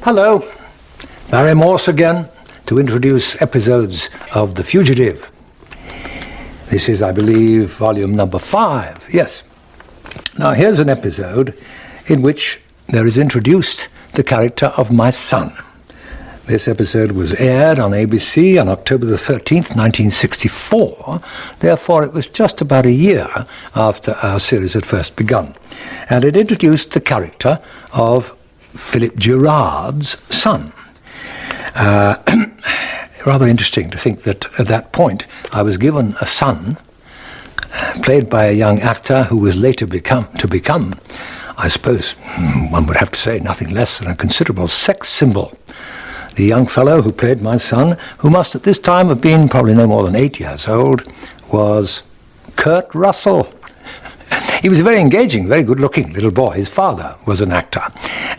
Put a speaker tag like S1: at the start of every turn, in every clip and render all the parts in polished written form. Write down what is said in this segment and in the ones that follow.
S1: Hello, Barry Morse again to introduce episodes of The Fugitive. This is, I believe, volume number 5. Yes. Now here's an episode in which there is introduced the character of my son. This episode was aired on ABC on October the 13th, 1964. Therefore, it was just about a year after our series had first begun. And it introduced the character of Philip Gerard's son. Rather interesting to think that at that point I was given a son played by a young actor who was later to become, I suppose one would have to say, nothing less than a considerable sex symbol. The young fellow who played my son, who must at this time have been probably no more than 8 years old, was Kurt Russell. He was a very engaging, very good-looking little boy. His father was an actor.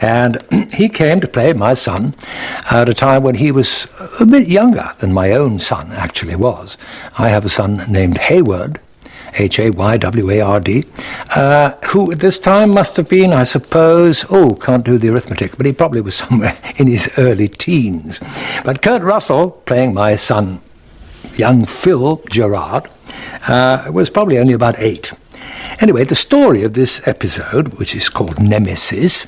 S1: And he came to play my son at a time when he was a bit younger than my own son actually was. I have a son named Hayward, Hayward, who at this time must have been, I suppose, can't do the arithmetic, but he probably was somewhere in his early teens. But Kurt Russell, playing my son, young Phil Gerard, was probably only about 8. Anyway, the story of this episode, which is called Nemesis,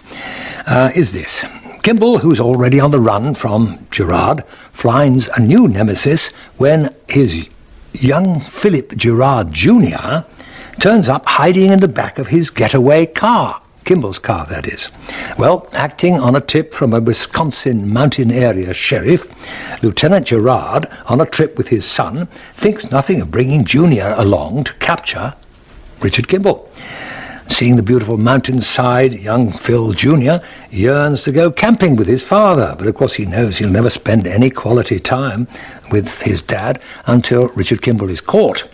S1: is this. Kimble, who's already on the run from Gerard, finds a new nemesis when his young Philip Gerard Jr. turns up hiding in the back of his getaway car. Kimble's car, that is. Well, acting on a tip from a Wisconsin mountain area sheriff, Lieutenant Gerard, on a trip with his son, thinks nothing of bringing Jr. along to capture Richard Kimble. Seeing the beautiful mountainside, young Phil Jr. yearns to go camping with his father, but of course he knows he'll never spend any quality time with his dad until Richard Kimble is caught.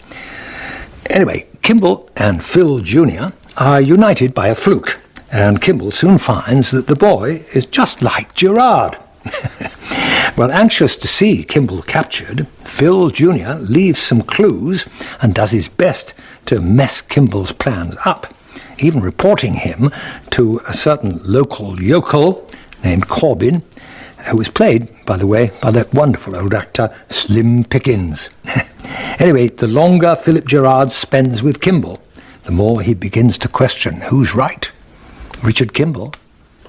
S1: Anyway, Kimble and Phil Jr. are united by a fluke, and Kimble soon finds that the boy is just like Gerard. Well, anxious to see Kimble captured, Phil Jr. leaves some clues and does his best to mess Kimble's plans up, even reporting him to a certain local yokel named Corbin, who was played, by the way, by that wonderful old actor Slim Pickens. Anyway, the longer Philip Gerard spends with Kimble, the more he begins to question who's right, Richard Kimble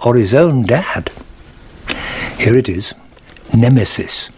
S1: or his own dad. Here it is, Nemesis.